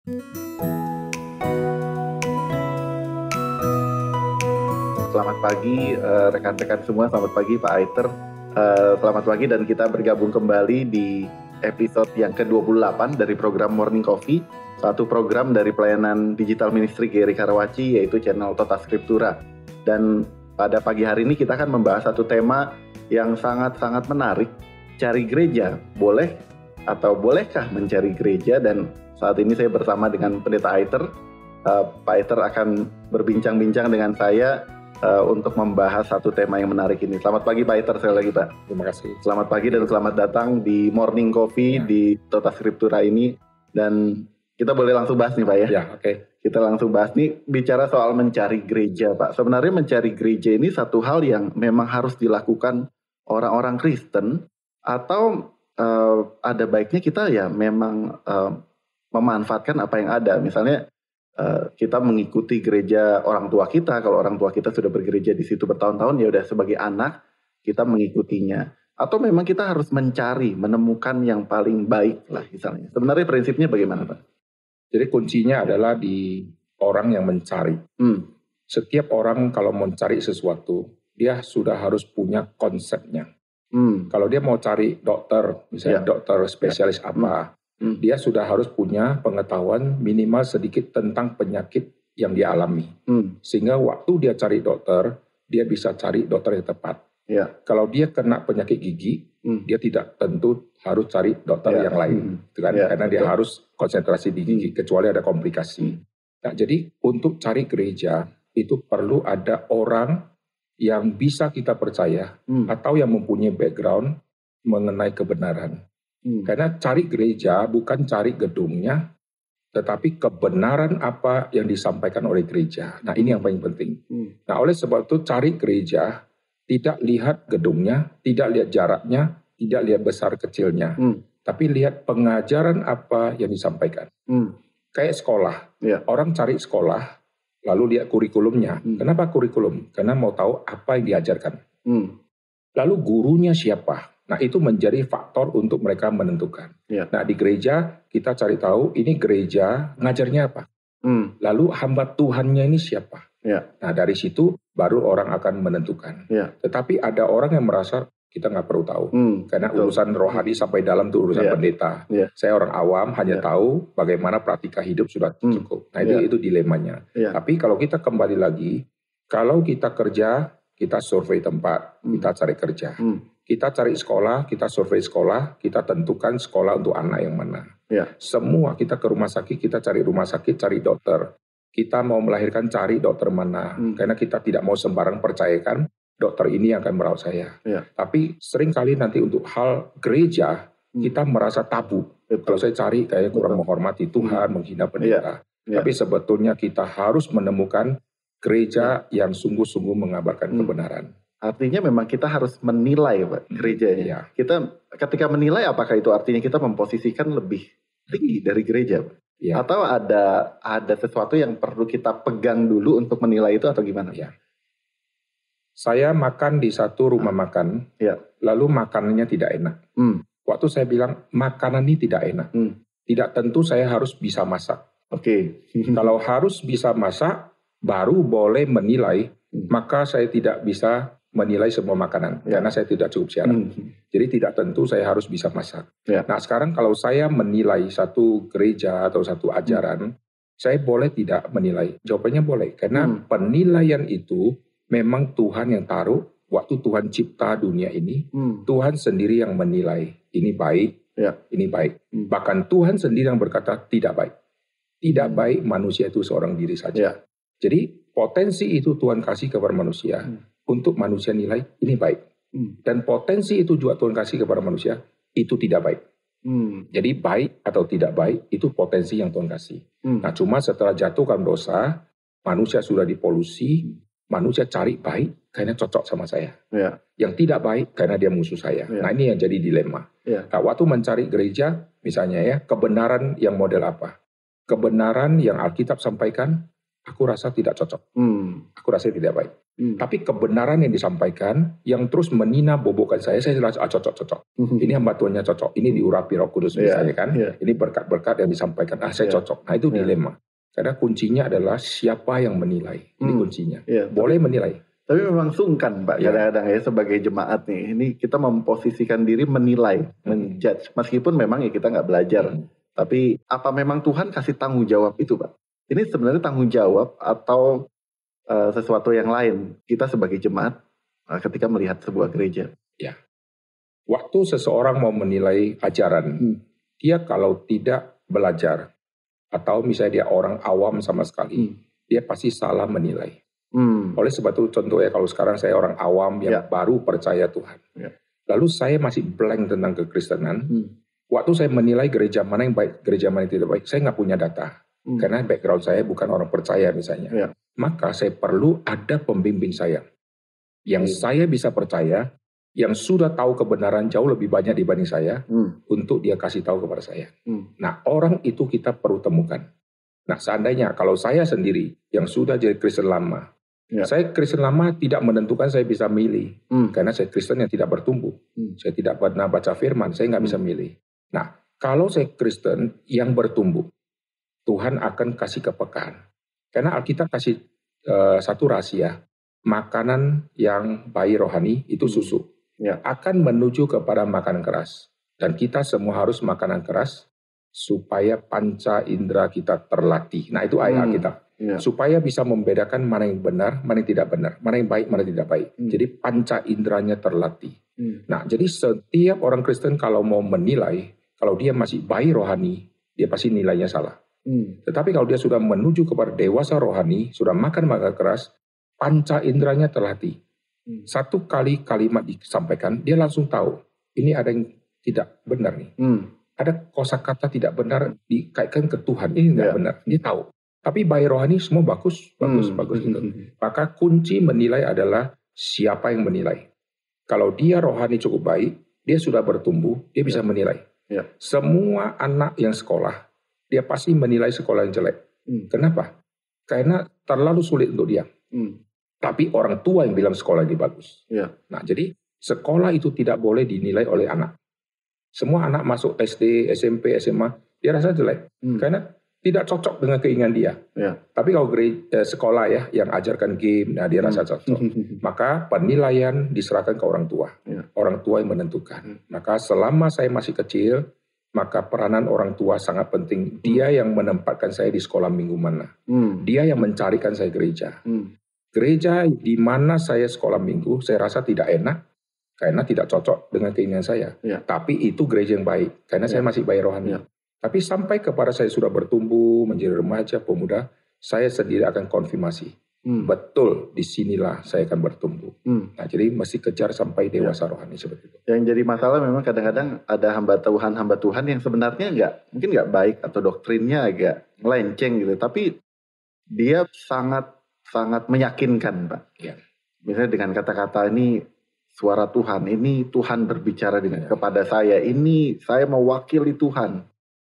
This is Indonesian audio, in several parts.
Selamat pagi rekan-rekan semua, selamat pagi Pak Aiter. Selamat pagi dan kita bergabung kembali di episode yang ke-28 dari program Morning Coffee, satu program dari pelayanan digital ministry GRI Karawaci yaitu channel Tota Scriptura. Dan pada pagi hari ini kita akan membahas satu tema yang sangat-sangat menarik, cari gereja, boleh atau bolehkah mencari gereja? Dan saat ini saya bersama dengan Pendeta Aiter. Pak Aiter akan berbincang-bincang dengan saya untuk membahas satu tema yang menarik ini. Selamat pagi Pak Aiter, sekali lagi Pak. Terima kasih. Selamat pagi dan selamat datang di Morning Coffee di Tota Scriptura ini. Dan kita boleh langsung bahas nih Pak ya? Ya, oke. Kita langsung bahas nih, bicara soal mencari gereja Pak. Sebenarnya mencari gereja ini satu hal yang memang harus dilakukan orang-orang Kristen, atau ada baiknya kita ya memang memanfaatkan apa yang ada. Misalnya kita mengikuti gereja orang tua kita. Kalau orang tua kita sudah bergereja di situ bertahun-tahun, ya udah sebagai anak kita mengikutinya. Atau memang kita harus mencari, menemukan yang paling baik lah misalnya. Sebenarnya prinsipnya bagaimana Pak? Jadi kuncinya adalah di orang yang mencari. Setiap orang kalau mau cari sesuatu, dia sudah harus punya konsepnya. Kalau dia mau cari dokter, misalnya dokter spesialis apa, dia sudah harus punya pengetahuan minimal sedikit tentang penyakit yang dia alami. Sehingga waktu dia cari dokter, dia bisa cari dokter yang tepat. Kalau dia kena penyakit gigi, dia tidak tentu harus cari dokter yang lain. Karena dia harus konsentrasi di gigi, kecuali ada komplikasi. Nah, jadi untuk cari gereja, itu perlu ada orang yang bisa kita percaya, atau yang mempunyai background mengenai kebenaran. Karena cari gereja bukan cari gedungnya, tetapi kebenaran apa yang disampaikan oleh gereja. Nah, ini yang paling penting. Nah, oleh sebab itu cari gereja, tidak lihat gedungnya, tidak lihat jaraknya, tidak lihat besar kecilnya, tapi lihat pengajaran apa yang disampaikan. Kayak sekolah, orang cari sekolah, lalu lihat kurikulumnya. Kenapa kurikulum? Karena mau tahu apa yang diajarkan. Lalu gurunya siapa? Nah, itu menjadi faktor untuk mereka menentukan. Nah, di gereja kita cari tahu ini gereja ngajarnya apa. Lalu hamba Tuhannya ini siapa. Nah, dari situ baru orang akan menentukan. Tetapi ada orang yang merasa kita nggak perlu tahu. Karena urusan rohani sampai dalam itu urusan pendeta. Saya orang awam hanya tahu bagaimana praktika hidup sudah cukup. Nah, itu dilemanya. Tapi kalau kita kembali lagi, kalau kita kerja, kita survei tempat, kita cari kerja. Kita cari sekolah, kita survei sekolah, kita tentukan sekolah untuk anak yang mana. Semua kita ke rumah sakit, kita cari rumah sakit, cari dokter. Kita mau melahirkan, cari dokter mana. Karena kita tidak mau sembarang percayakan dokter ini yang akan merawat saya. Tapi seringkali nanti untuk hal gereja, kita merasa tabu. Kalau saya cari, kayaknya kurang menghormati Tuhan, menghina pendeta. Tapi sebetulnya kita harus menemukan gereja yang sungguh-sungguh mengabarkan kebenaran. Artinya memang kita harus menilai Pak, gerejanya. Kita ketika menilai, apakah itu artinya kita memposisikan lebih tinggi dari gereja Pak? Atau ada sesuatu yang perlu kita pegang dulu untuk menilai itu, atau gimana? Saya makan di satu rumah makan, lalu makanannya tidak enak. Waktu saya bilang makanan ini tidak enak, tidak tentu saya harus bisa masak. Kalau harus bisa masak, baru boleh menilai, maka saya tidak bisa menilai semua makanan, karena saya tidak cukup syarat. Jadi tidak tentu saya harus bisa masak. Nah, sekarang kalau saya menilai satu gereja atau satu ajaran, saya boleh tidak menilai? Jawabannya boleh, karena penilaian itu memang Tuhan yang taruh. Waktu Tuhan cipta dunia ini, Tuhan sendiri yang menilai, ini baik, ini baik. Bahkan Tuhan sendiri yang berkata tidak baik. Tidak baik manusia itu seorang diri saja. Jadi potensi itu Tuhan kasih kepada manusia, untuk manusia nilai ini baik. Dan potensi itu juga Tuhan kasih kepada manusia, itu tidak baik. Jadi baik atau tidak baik, itu potensi yang Tuhan kasih. Nah, cuma setelah jatuh karena dosa, manusia sudah dipolusi, manusia cari baik karena cocok sama saya. Yang tidak baik karena dia musuh saya. Nah, ini yang jadi dilema. Nah, waktu mencari gereja, misalnya kebenaran yang model apa? Kebenaran yang Alkitab sampaikan, aku rasa tidak cocok. Aku rasa tidak baik. Tapi kebenaran yang disampaikan, yang terus menina-bobokkan saya rasa cocok. Ini hamba Tuhannya cocok. Ini diurapi Roh Kudus misalnya kan. Ini berkat-berkat yang disampaikan. Saya cocok. Nah itu dilema. Karena kuncinya adalah siapa yang menilai. Ini kuncinya. Boleh menilai. Tapi memang sungkan Pak kadang-kadang ya sebagai jemaat nih. Ini kita memposisikan diri menilai, menjudge. Meskipun memang ya kita nggak belajar. Tapi apa memang Tuhan kasih tanggung jawab itu Pak? Ini sebenarnya tanggung jawab atau sesuatu yang lain kita sebagai jemaat ketika melihat sebuah gereja. Ya, waktu seseorang mau menilai ajaran, dia kalau tidak belajar atau misalnya dia orang awam sama sekali, dia pasti salah menilai. Oleh sebab itu contohnya kalau sekarang saya orang awam yang baru percaya Tuhan, lalu saya masih blank tentang kekristenan. Waktu saya menilai gereja mana yang baik, gereja mana yang tidak baik, saya nggak punya data. Karena background saya bukan orang percaya misalnya. Maka saya perlu ada pembimbing saya. Yang saya bisa percaya, yang sudah tahu kebenaran jauh lebih banyak dibanding saya, untuk dia kasih tahu kepada saya. Nah orang itu kita perlu temukan. Nah seandainya kalau saya sendiri yang sudah jadi Kristen lama, saya Kristen lama tidak menentukan saya bisa milih. Karena saya Kristen yang tidak bertumbuh. Saya tidak pernah baca firman, saya nggak bisa milih. Nah kalau saya Kristen yang bertumbuh, Tuhan akan kasih kepekaan. Karena Alkitab kasih satu rahasia, makanan yang bayi rohani itu susu. Akan menuju kepada makanan keras. Dan kita semua harus makanan keras supaya panca indera kita terlatih. Nah itu ayat Alkitab. Supaya bisa membedakan mana yang benar, mana yang tidak benar. Mana yang baik, mana yang tidak baik. Jadi panca inderanya terlatih. Nah jadi setiap orang Kristen kalau mau menilai, kalau dia masih bayi rohani, dia pasti nilainya salah. Tetapi kalau dia sudah menuju kepada dewasa rohani, sudah makan keras, panca inderanya terlatih. Satu kali kalimat disampaikan, dia langsung tahu ini ada yang tidak benar nih. Ada kosakata tidak benar dikaitkan ke Tuhan, ini tidak benar. Dia tahu. Tapi bayi rohani semua bagus gitu. Maka kunci menilai adalah siapa yang menilai. Kalau dia rohani cukup baik, dia sudah bertumbuh, dia bisa menilai. Semua anak yang sekolah, dia pasti menilai sekolah yang jelek. Kenapa? Karena terlalu sulit untuk dia. Tapi orang tua yang bilang sekolah ini bagus. Nah, jadi sekolah itu tidak boleh dinilai oleh anak. Semua anak masuk SD, SMP, SMA, dia rasa jelek. Karena tidak cocok dengan keinginan dia. Tapi kalau sekolah ya, yang ajarkan game, nah dia rasa cocok. Maka penilaian diserahkan ke orang tua. Orang tua yang menentukan. Maka selama saya masih kecil, maka peranan orang tua sangat penting. Dia yang menempatkan saya di sekolah minggu mana. Dia yang mencarikan saya gereja. Gereja di mana saya sekolah minggu, saya rasa tidak enak. Karena tidak cocok dengan keinginan saya. Tapi itu gereja yang baik. Karena saya masih bayi rohani. Tapi sampai kepada saya sudah bertumbuh, menjadi remaja, pemuda, saya sendiri akan konfirmasi. Betul, disinilah saya akan bertumbuh. Nah, jadi mesti kejar sampai dewasa rohani seperti itu. Yang jadi masalah memang kadang-kadang ada hamba Tuhan yang sebenarnya mungkin nggak baik atau doktrinnya agak melenceng gitu, tapi dia sangat meyakinkan, Pak. Misalnya dengan kata-kata ini suara Tuhan, ini Tuhan berbicara kepada saya, ini saya mewakili Tuhan,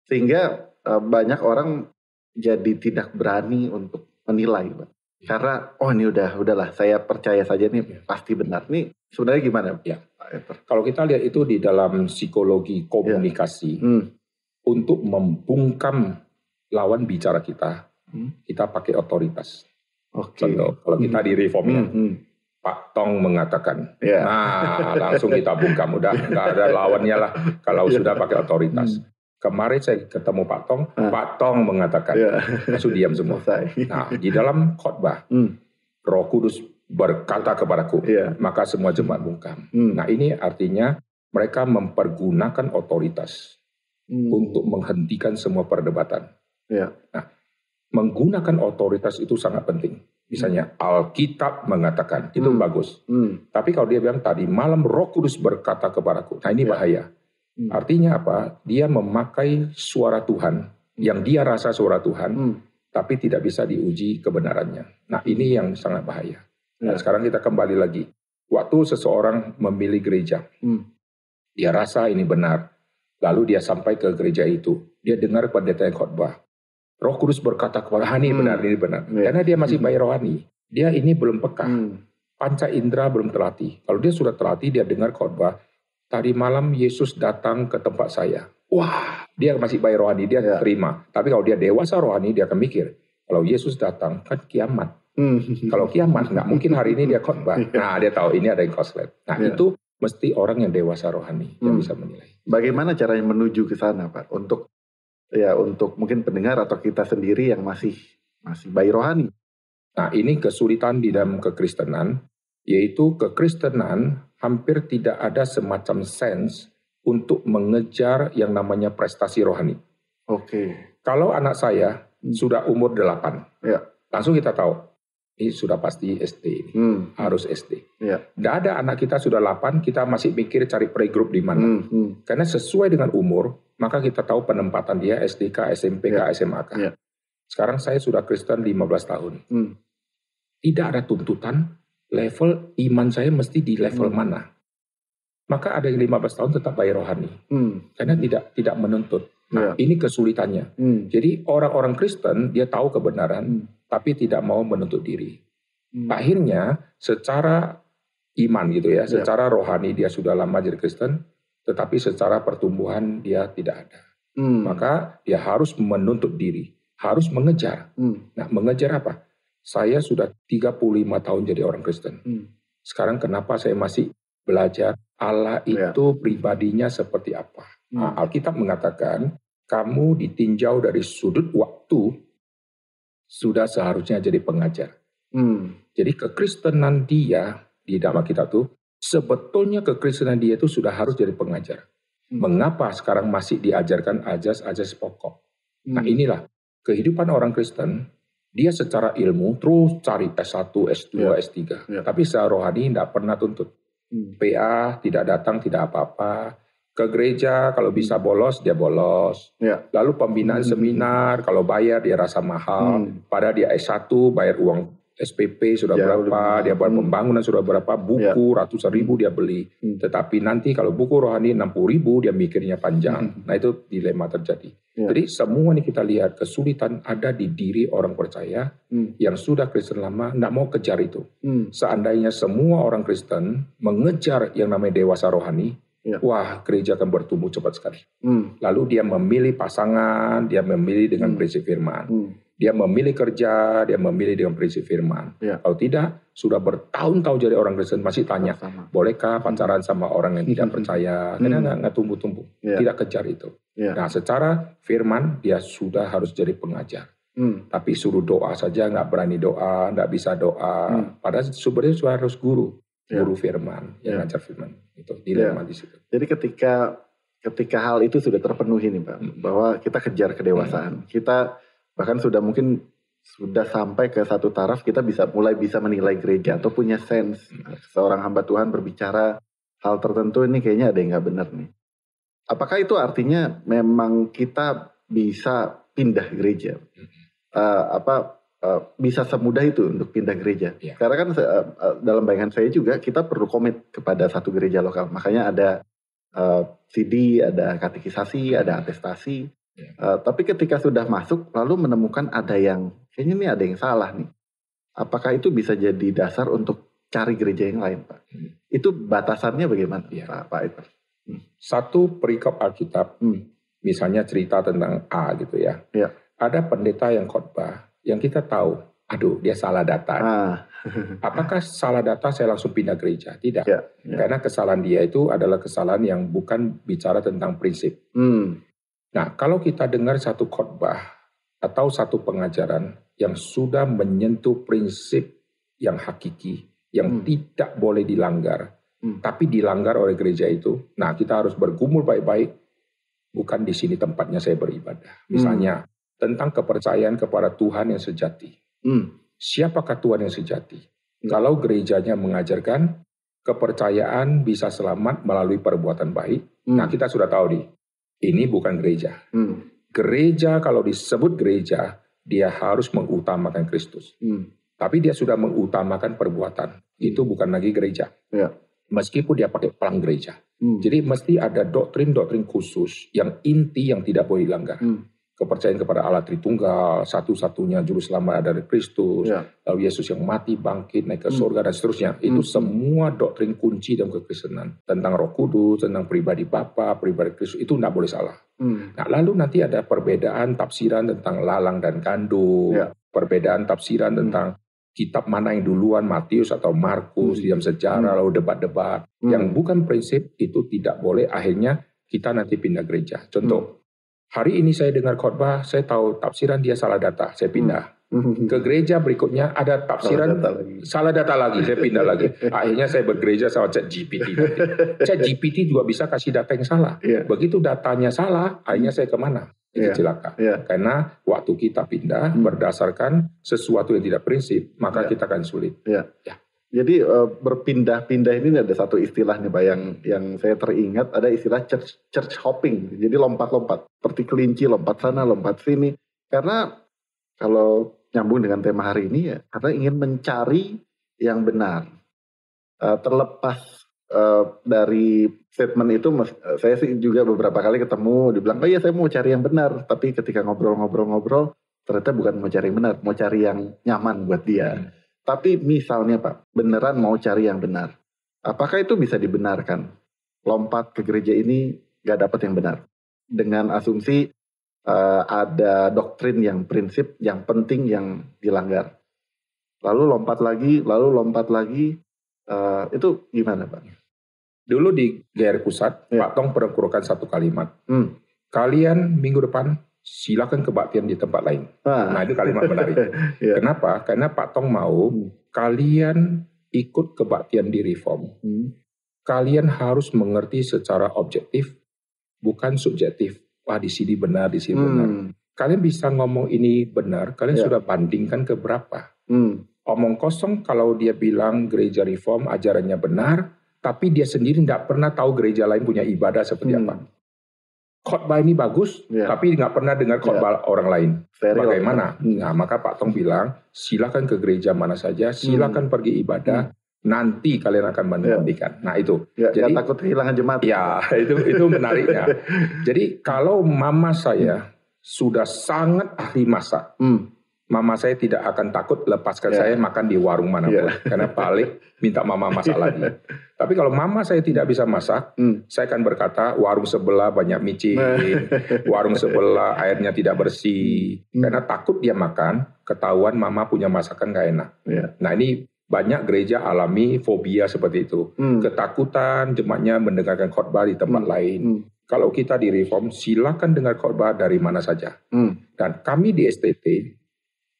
sehingga banyak orang jadi tidak berani untuk menilai, Pak. Karena ini udahlah saya percaya saja nih pasti benar. Nih sebenarnya gimana? Kalau kita lihat itu di dalam psikologi komunikasi, untuk membungkam lawan bicara kita, kita pakai otoritas. Contoh, kalau kita di reformnya, Pak Tong mengatakan, nah langsung kita bungkam, udah nggak ada lawannya lah kalau sudah pakai otoritas. Kemarin saya ketemu Pak Tong, Pak Tong mengatakan, langsung diam semua. Nah, di dalam khotbah, Roh Kudus berkata kepadaku, maka semua jemaat bungkam. Nah, ini artinya mereka mempergunakan otoritas untuk menghentikan semua perdebatan. Nah, menggunakan otoritas itu sangat penting. Misalnya Alkitab mengatakan, itu bagus. Tapi kalau dia bilang tadi malam Roh Kudus berkata kepadaku, nah ini bahaya. Artinya apa? Dia memakai suara Tuhan, yang dia rasa suara Tuhan, tapi tidak bisa diuji kebenarannya. Nah ini yang sangat bahaya. Nah, sekarang kita kembali lagi. Waktu seseorang memilih gereja, dia rasa ini benar, lalu dia sampai ke gereja itu, dia dengar pendeta yang khotbah, Roh Kudus berkata kepada ini benar, ini benar. Karena dia masih bayi rohani, dia ini belum peka. panca indera belum terlatih. Kalau dia sudah terlatih, dia dengar khotbah, tadi malam Yesus datang ke tempat saya. Wah, dia masih bayi rohani, dia terima. Tapi kalau dia dewasa rohani, dia akan mikir, kalau Yesus datang, kan kiamat. Kalau kiamat, nggak mungkin hari ini dia khotbah. Nah, dia tahu ini ada yang koslet. Nah, itu mesti orang yang dewasa rohani yang bisa menilai. Bagaimana caranya menuju ke sana, Pak? Untuk mungkin pendengar atau kita sendiri yang masih bayi rohani. Nah, ini kesulitan di dalam kekristenan, yaitu kekristenan hampir tidak ada semacam sense untuk mengejar yang namanya prestasi rohani. Oke. Kalau anak saya sudah umur 8, langsung kita tahu, ini sudah pasti SD, harus SD. Tidak ada anak kita sudah 8, kita masih mikir cari playgroup di mana. Karena sesuai dengan umur, maka kita tahu penempatan dia SDK, SMPK, SMAK. Sekarang saya sudah Kristen 15 tahun. Tidak ada tuntutan level iman saya mesti di level mana. Maka ada yang 15 tahun tetap bayi rohani. Karena tidak menuntut. Nah, ini kesulitannya. Jadi orang-orang Kristen dia tahu kebenaran, tapi tidak mau menuntut diri. Akhirnya secara iman gitu ya, secara rohani dia sudah lama jadi Kristen, tetapi secara pertumbuhan dia tidak ada. Maka dia harus menuntut diri, harus mengejar. Nah, mengejar apa? Saya sudah 35 tahun jadi orang Kristen. Sekarang kenapa saya masih belajar Allah itu pribadinya seperti apa? Nah, Alkitab mengatakan, kamu ditinjau dari sudut waktu, sudah seharusnya jadi pengajar. Jadi kekristenan dia, di dalam Alkitab itu, sebetulnya kekristenan dia itu sudah harus jadi pengajar. Mengapa sekarang masih diajarkan ajas-ajas pokok? Nah inilah, kehidupan orang Kristen, dia secara ilmu terus cari S1, S2, S3. Tapi secara rohani tidak pernah tuntut. PA tidak datang, tidak apa-apa. Ke gereja kalau bisa bolos, dia bolos. Lalu pembinaan seminar, kalau bayar dia rasa mahal. Padahal dia S1, bayar uang SPP sudah berapa, dia bayar pembangunan sudah berapa, buku ratusan ribu dia beli. Tetapi nanti kalau buku rohani 60.000 dia mikirnya panjang. Nah itu dilema terjadi. Jadi semua ini kita lihat kesulitan ada di diri orang percaya yang sudah Kristen lama, tidak mau kejar itu. Seandainya semua orang Kristen mengejar yang namanya dewasa rohani, wah gereja akan bertumbuh cepat sekali. Lalu dia memilih pasangan, dia memilih dengan prinsip firman. Dia memilih kerja, dia memilih dengan prinsip firman. Kalau tidak, sudah bertahun-tahun jadi orang Kristen masih tanya, bolehkah pacaran sama orang yang tidak percaya? Karena nggak tumbuh-tumbuh, tidak kejar itu. Nah, secara firman dia sudah harus jadi pengajar. Tapi suruh doa saja nggak berani doa, nggak bisa doa. Padahal sebenarnya sudah harus guru firman, yang ngajar firman. Itu dilema di situ. Jadi ketika hal itu sudah terpenuhi nih Pak, bahwa kita kejar kedewasaan, kita bahkan mungkin sudah sampai ke satu taraf kita mulai bisa menilai gereja atau punya sense seorang hamba Tuhan berbicara hal tertentu ini kayaknya ada yang nggak benar nih. Apakah itu artinya memang kita bisa pindah gereja? Bisa semudah itu untuk pindah gereja? Karena kan dalam bayangan saya juga kita perlu komit kepada satu gereja lokal. Makanya ada CD, ada katekisasi, ada atestasi. Tapi ketika sudah masuk lalu menemukan kayaknya ini ada yang salah nih. Apakah itu bisa jadi dasar untuk cari gereja yang lain, Pak? Itu batasannya bagaimana, Pak Eiter? Satu perikop Alkitab, misalnya cerita tentang A gitu ya. Ada pendeta yang khotbah yang kita tahu, aduh dia salah data. Apakah salah data saya langsung pindah gereja? Tidak. Karena kesalahan dia itu adalah kesalahan yang bukan bicara tentang prinsip. Nah, kalau kita dengar satu khotbah atau satu pengajaran yang sudah menyentuh prinsip yang hakiki, yang tidak boleh dilanggar, tapi dilanggar oleh gereja itu, nah kita harus bergumul baik-baik, bukan di sini tempatnya saya beribadah. Misalnya, tentang kepercayaan kepada Tuhan yang sejati. Siapakah Tuhan yang sejati? Kalau gerejanya mengajarkan kepercayaan bisa selamat melalui perbuatan baik, nah kita sudah tahu nih, ini bukan gereja. Gereja kalau disebut gereja, dia harus mengutamakan Kristus. Tapi dia sudah mengutamakan perbuatan. Itu bukan lagi gereja. Meskipun dia pakai pelang gereja. Jadi mesti ada doktrin-doktrin khusus yang inti yang tidak boleh dilanggar. kepercayaan kepada Allah Tritunggal, satu-satunya juru selamat dari Kristus, lalu Yesus yang mati, bangkit, naik ke surga dan seterusnya. Itu semua doktrin kunci dalam kekristenan tentang Roh Kudus, tentang pribadi Bapa, pribadi Kristus, itu tidak boleh salah. Nah, lalu nanti ada perbedaan tafsiran tentang lalang dan gandum, perbedaan tafsiran tentang kitab mana yang duluan, Matius atau Markus, dalam sejarah, lalu debat-debat. Yang bukan prinsip itu tidak boleh, akhirnya kita nanti pindah gereja. Contoh, hari ini saya dengar khotbah, saya tahu tafsiran dia salah data, saya pindah. Ke gereja berikutnya ada tafsiran salah data lagi, saya pindah lagi. Akhirnya saya bergereja sama ChatGPT. ChatGPT juga bisa kasih data yang salah. Begitu datanya salah, akhirnya saya kemana? Itu celaka. Karena waktu kita pindah berdasarkan sesuatu yang tidak prinsip, maka kita akan sulit. Jadi berpindah-pindah ini ada satu istilah nih Pak yang saya teringat, ada istilah church hopping. Jadi lompat-lompat seperti kelinci, lompat sana, lompat sini. Karena kalau nyambung dengan tema hari ini ya, karena ingin mencari yang benar. Terlepas dari statement itu, saya sih juga beberapa kali ketemu, dibilang, oh iya saya mau cari yang benar. Tapi ketika ngobrol-ngobrol, ternyata bukan mau cari yang benar, mau cari yang nyaman buat dia. Tapi misalnya Pak, beneran mau cari yang benar, apakah itu bisa dibenarkan? Lompat ke gereja ini gak dapat yang benar. Dengan asumsi ada doktrin yang prinsip, yang penting yang dilanggar. Lalu lompat lagi, itu gimana Pak? Dulu di GR Pusat, Pak Tong pernah kurukan satu kalimat. Kalian minggu depan silakan kebaktian di tempat lain. Nah itu kalimat menarik. Kenapa? Karena Pak Tong mau kalian ikut kebaktian di Reform. Kalian harus mengerti secara objektif, bukan subjektif. Wah di sini benar, di sini benar. Kalian bisa ngomong ini benar, kalian sudah bandingkan ke berapa. Omong kosong kalau dia bilang gereja Reform ajarannya benar, tapi dia sendiri tidak pernah tahu gereja lain punya ibadah seperti apa. Khotbah ini bagus, tapi nggak pernah dengar khotbah orang lain. Bagaimana? Nah, maka Pak Tong bilang, silakan ke gereja mana saja, silakan pergi ibadah, nanti kalian akan membandingkan. Nah itu. Jadi takut kehilangan jemaat. Ya, itu menariknya. Jadi kalau mama saya sudah sangat ahli masak, mama saya tidak akan takut lepaskan saya makan di warung manapun. Karena balik minta mama masak lagi. Tapi kalau mama saya tidak bisa masak, saya akan berkata warung sebelah banyak micin, warung sebelah airnya tidak bersih. Karena takut dia makan, ketahuan mama punya masakan gak enak. Nah ini banyak gereja alami fobia seperti itu. Ketakutan jemaatnya mendengarkan khotbah di tempat lain. Kalau kita di Reform, silakan dengar khotbah dari mana saja. Dan kami di STT,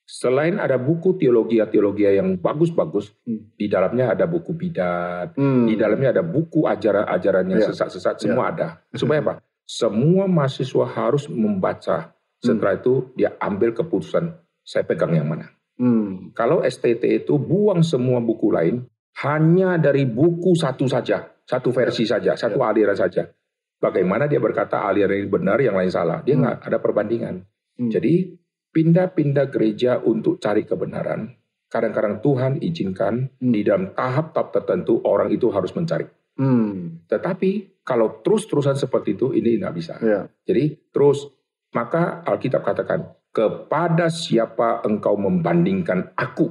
selain ada buku teologi yang bagus-bagus, di dalamnya ada buku bidat, di dalamnya ada buku ajaran-ajaran yang sesat-sesat, semua ada. Supaya apa? Semua mahasiswa harus membaca. Setelah itu dia ambil keputusan, saya pegang yang mana. Kalau STT itu buang semua buku lain, hanya dari buku satu saja, satu versi saja, satu aliran saja. Bagaimana dia berkata aliran ini benar, yang lain salah? Dia nggak ada perbandingan. Jadi pindah-pindah gereja untuk cari kebenaran. Kadang-kadang Tuhan izinkan di dalam tahap-tahap tertentu orang itu harus mencari. Tetapi kalau terus-terusan seperti itu, ini tidak bisa. Jadi terus, maka Alkitab katakan, kepada siapa engkau membandingkan aku?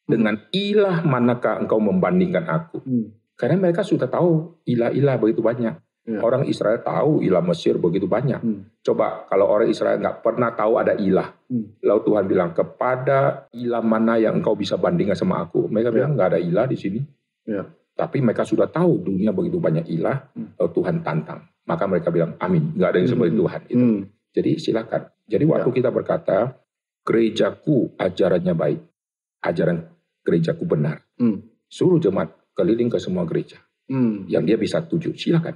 Dengan ilah manakah engkau membandingkan aku? Karena mereka sudah tahu ilah-ilah begitu banyak. Orang Israel tahu ilah Mesir begitu banyak. Coba kalau orang Israel nggak pernah tahu ada ilah. Lalu Tuhan bilang, kepada ilah mana yang engkau bisa bandingkan sama aku? Mereka bilang nggak ada ilah di sini. Tapi mereka sudah tahu dunia begitu banyak ilah. Lalu Tuhan tantang. Maka mereka bilang, amin. Nggak ada yang seperti Tuhan. Itu. Jadi silakan. Jadi waktu kita berkata, gerejaku ajarannya baik. Ajaran gerejaku benar. Suruh jemaat keliling ke semua gereja. Yang dia bisa tuju, silakan.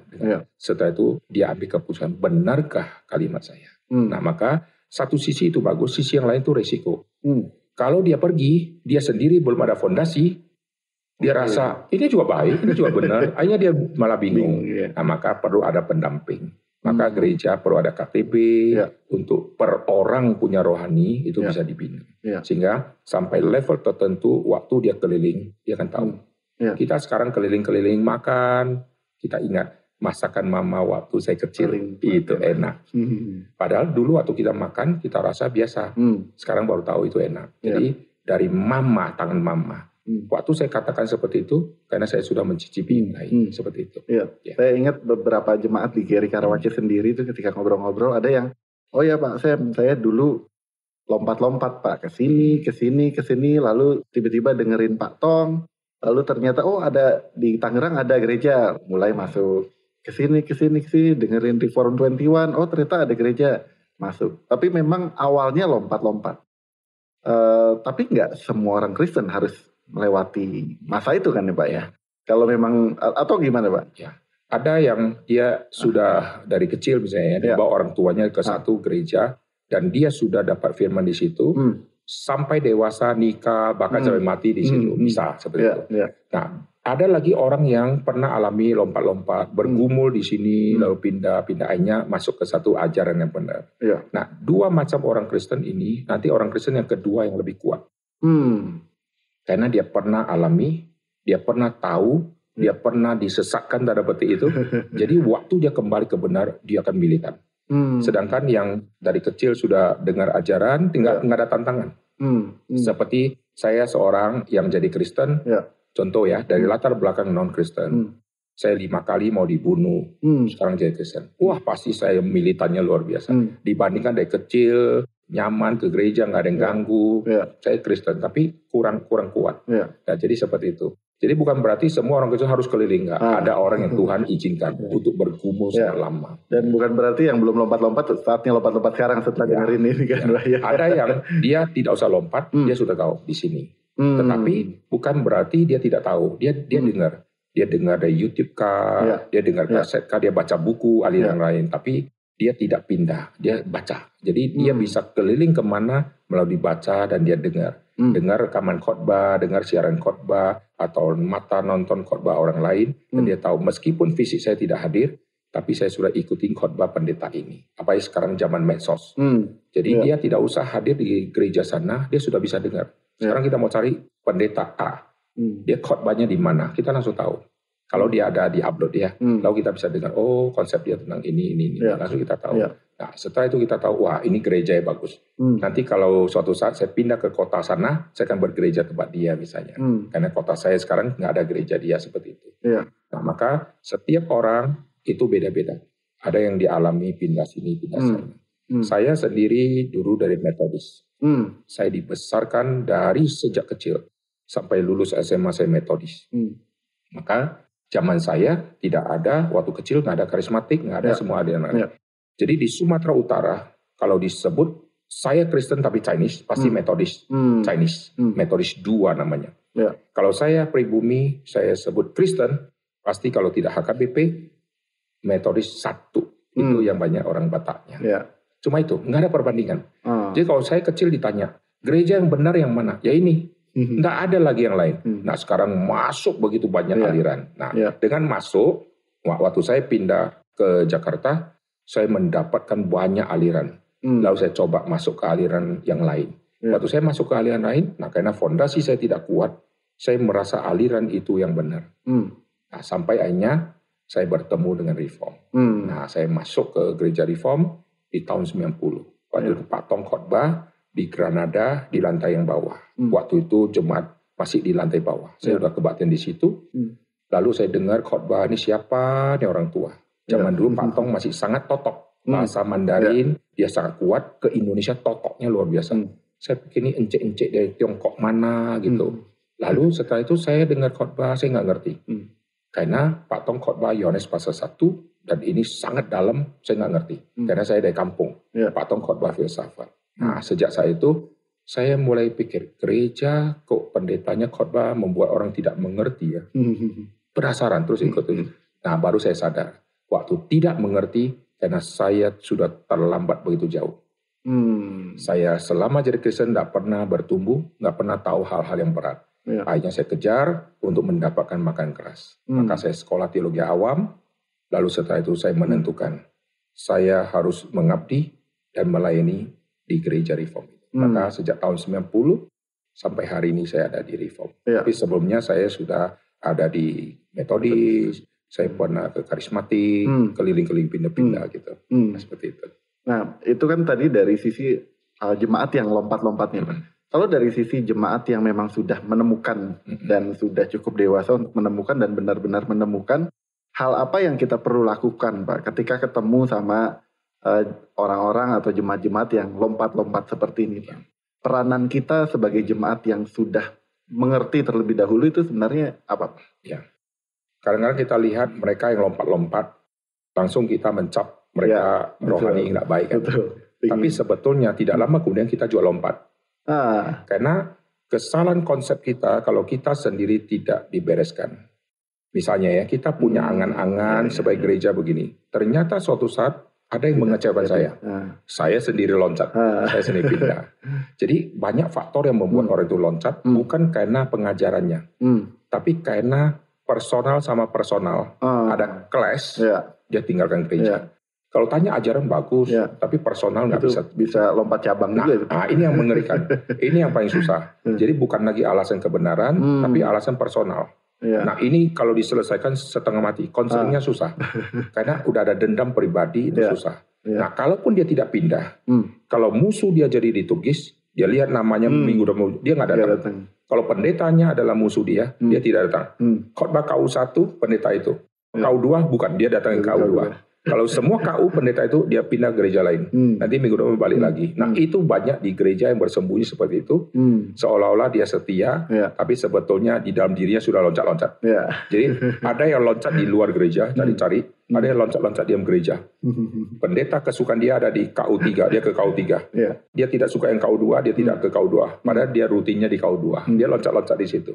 Setelah itu dia ambil keputusan, benarkah kalimat saya? Nah maka satu sisi itu bagus, sisi yang lain itu resiko. Kalau dia pergi, dia sendiri belum ada fondasi, dia rasa ini juga baik, ini juga benar, akhirnya dia malah bingung. Nah maka perlu ada pendamping. Maka gereja perlu ada KTB untuk per orang punya rohani itu bisa dibina. Sehingga sampai level tertentu waktu dia keliling, dia akan tahu. Kita sekarang keliling-keliling makan, kita ingat masakan mama waktu saya kecil itu enak. Padahal dulu waktu kita makan kita rasa biasa. Sekarang baru tahu itu enak. Jadi dari mama, tangan mama. Waktu saya katakan seperti itu karena saya sudah mencicipi yang lain seperti itu. Saya ingat beberapa jemaat di GRI Karawaci sendiri itu ketika ngobrol-ngobrol ada yang, oh ya Pak, saya dulu lompat-lompat Pak ke sini, lalu tiba-tiba dengerin Pak Tong, lalu ternyata ada di Tangerang ada gereja, mulai masuk ke sini, dengerin Reform 21, ternyata ada gereja, masuk. Tapi memang awalnya lompat-lompat. Tapi nggak semua orang Kristen harus melewati masa itu kan ya Pak ya? Kalau memang, atau gimana Pak? Ya. Ada yang dia sudah dari kecil misalnya, dia bawa orang tuanya ke satu gereja, dan dia sudah dapat firman di situ, sampai dewasa, nikah, bahkan sampai mati di situ, bisa seperti itu. Nah, ada lagi orang yang pernah alami lompat-lompat, bergumul di sini, lalu pindah-akhirnya masuk ke satu ajaran yang benar. Nah, dua macam orang Kristen ini, nanti orang Kristen yang kedua yang lebih kuat. Karena dia pernah alami, dia pernah tahu, dia pernah disesatkan tanda petik itu. Jadi waktu dia kembali ke benar, dia akan militan. Sedangkan yang dari kecil sudah dengar ajaran, tinggal nggak ada tantangan. Seperti saya seorang yang jadi Kristen, contoh ya, dari latar belakang non-Kristen. Saya 5 kali mau dibunuh, sekarang jadi Kristen. Wah, pasti saya militannya luar biasa. Dibandingkan dari kecil, nyaman ke gereja, nggak ada yang ganggu. Saya Kristen, tapi kurang kuat. Nah, jadi seperti itu. Jadi bukan berarti semua orang Kristen harus keliling, nggak. Ada orang yang Tuhan izinkan untuk bergumul sangat lama. Dan bukan berarti yang belum lompat-lompat, saatnya lompat-lompat sekarang setelah dengerin ini kan. Ada yang dia tidak usah lompat, dia sudah tahu di sini. Tetapi bukan berarti dia tidak tahu, dia dengar. Dia dengar dari YouTube kah, dia dengar kaset kah, dia baca buku aliran lain, tapi dia tidak pindah, dia baca. Jadi dia bisa keliling kemana melalui baca dan dia dengar. Dengar rekaman khotbah, dengar siaran khotbah, atau mata nonton khotbah orang lain, dan dia tahu meskipun fisik saya tidak hadir, tapi saya sudah ikutin khotbah pendeta ini. Apalagi sekarang zaman medsos. Jadi dia tidak usah hadir di gereja sana, dia sudah bisa dengar. Sekarang kita mau cari pendeta A. Dia khotbahnya di mana? Kita langsung tahu. Kalau dia ada di upload ya, lalu kita bisa dengar, konsep dia tentang ini. Langsung kita tahu. Nah, setelah itu kita tahu, wah ini gereja yang bagus. Nanti kalau suatu saat saya pindah ke kota sana, saya akan bergereja tempat dia misalnya. Karena kota saya sekarang nggak ada gereja dia seperti itu. Nah, maka setiap orang itu beda-beda. Ada yang dialami pindah sini, pindah sana. Saya sendiri dulu dari Metodis. Saya dibesarkan dari sejak kecil. Sampai lulus SMA saya Metodis. Maka zaman saya tidak ada, waktu kecil nggak ada karismatik, nggak ada semua ada yang lain. Jadi di Sumatera Utara, kalau disebut saya Kristen tapi Chinese, pasti Metodis Chinese. Metodis 2 namanya. Kalau saya pribumi, saya sebut Kristen, pasti kalau tidak HKBP, Metodis 1. Itu yang banyak orang Bataknya. Cuma itu, nggak ada perbandingan. Jadi kalau saya kecil ditanya, gereja yang benar yang mana? Ya ini. Nggak ada lagi yang lain. Nah sekarang masuk begitu banyak aliran. Nah dengan masuk, waktu saya pindah ke Jakarta, saya mendapatkan banyak aliran. Lalu saya coba masuk ke aliran yang lain. Waktu saya masuk ke aliran lain, nah karena fondasi saya tidak kuat, saya merasa aliran itu yang benar. Nah sampai akhirnya saya bertemu dengan Reform. Nah saya masuk ke gereja Reform di tahun 90. Waktu itu Pak Tong khotbah di Granada di lantai yang bawah. Waktu itu jemaat masih di lantai bawah. Saya udah kebaktian di situ. Lalu saya dengar khotbah, ini siapa? Ini orang tua. Zaman dulu Pak Tong masih sangat totok. Bahasa Mandarin, dia sangat kuat. Ke Indonesia totoknya luar biasa. Saya pikir ini encik-encik dari Tiongkok mana gitu. Lalu setelah itu saya dengar khotbah, saya nggak ngerti. Karena Pak Tong khotbah Yohanes pasal 1, dan ini sangat dalam, saya nggak ngerti. Karena saya dari kampung. Pak Tong khotbah filsafat. Nah, sejak saat itu, saya mulai pikir, gereja kok pendetanya khotbah membuat orang tidak mengerti ya. Penasaran, terus ikut itu. Nah, baru saya sadar, waktu tidak mengerti, karena saya sudah terlambat begitu jauh. Saya selama jadi Kristen tidak pernah bertumbuh, nggak pernah tahu hal-hal yang berat. Akhirnya saya kejar untuk mendapatkan makan keras. Maka saya sekolah teologi awam, lalu setelah itu saya menentukan, saya harus mengabdi dan melayani di gereja Reform. Maka sejak tahun 90 sampai hari ini saya ada di Reform. Tapi sebelumnya saya sudah ada di Metodis, Saya pernah ke karismatik, keliling-keliling pindah-pindah gitu. Nah, seperti itu. Nah, itu kan tadi dari sisi jemaat yang lompat-lompatnya, Pak. Kalau dari sisi jemaat yang memang sudah menemukan dan sudah cukup dewasa untuk menemukan dan benar-benar menemukan, hal apa yang kita perlu lakukan, Pak, ketika ketemu sama orang-orang atau jemaat-jemaat yang lompat-lompat seperti ini, Pak? Peranan kita sebagai jemaat yang sudah mengerti terlebih dahulu itu sebenarnya apa, Pak? Ya. Kadang-kadang kita lihat mereka yang lompat-lompat, langsung kita mencap mereka rohani nggak baik kan. Tapi sebetulnya tidak lama kemudian kita juga lompat. Karena kesalahan konsep kita kalau kita sendiri tidak dibereskan. Misalnya ya, kita punya angan-angan sebagai gereja begini. Ternyata suatu saat ada yang mengecewakan saya. Saya sendiri loncat, saya sendiri pindah. Jadi banyak faktor yang membuat orang itu loncat, bukan karena pengajarannya, tapi karena personal sama personal. Ada clash, dia tinggalkan gereja. Kalau tanya ajaran bagus, tapi personal nggak bisa lompat cabang juga. Nah, ini yang mengerikan. Ini yang paling susah. Jadi bukan lagi alasan kebenaran, tapi alasan personal. Nah, ini kalau diselesaikan setengah mati, konselingnya susah. Karena udah ada dendam pribadi, itu susah. Nah, kalaupun dia tidak pindah, kalau musuh dia jadi ditugis, dia lihat namanya minggu depan, dia nggak datang. Kalau pendetanya adalah musuh dia tidak datang. Khotbah KU1, pendeta itu. KU2, bukan, dia datang ke KU2. Kalau semua KU pendeta itu, dia pindah gereja lain. Nanti minggu depan balik lagi. Nah, itu banyak di gereja yang bersembunyi seperti itu. Seolah-olah dia setia, tapi sebetulnya di dalam dirinya sudah loncat-loncat. Jadi ada yang loncat di luar gereja, cari-cari. Ada yang loncat-loncat diam gereja. Pendeta kesukaan dia ada di KU3, dia ke KU3. Dia tidak suka yang KU2, dia tidak ke KU2. Padahal dia rutinnya di KU2. Dia loncat-loncat di situ.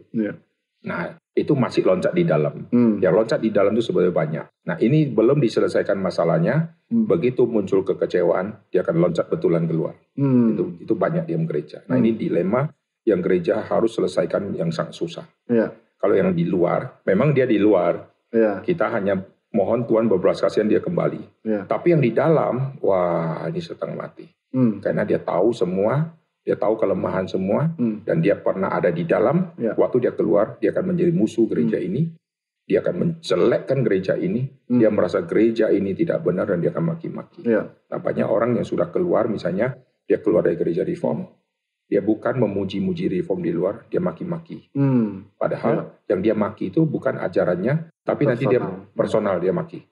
Nah, itu masih loncat di dalam. Yang loncat di dalam itu sebenarnya banyak. Nah, ini belum diselesaikan masalahnya. Begitu muncul kekecewaan, dia akan loncat betulan keluar. Itu banyak diam gereja. Nah, ini dilema yang gereja harus selesaikan yang sangat susah. Kalau yang di luar, memang dia di luar. Kita hanya mohon Tuhan berbelas kasihan dia kembali. Tapi yang di dalam, wah, ini setengah mati. Karena dia tahu semua, dia tahu kelemahan semua, dan dia pernah ada di dalam. Waktu dia keluar, dia akan menjadi musuh gereja ini. Dia akan menjelekkan gereja ini. Dia merasa gereja ini tidak benar dan dia akan maki-maki. Nah, banyak orang yang sudah keluar, misalnya dia keluar dari gereja reform. Dia bukan memuji-muji reform di luar, dia maki-maki. Padahal yang dia maki itu bukan ajarannya, tapi nanti dia personal dia maki.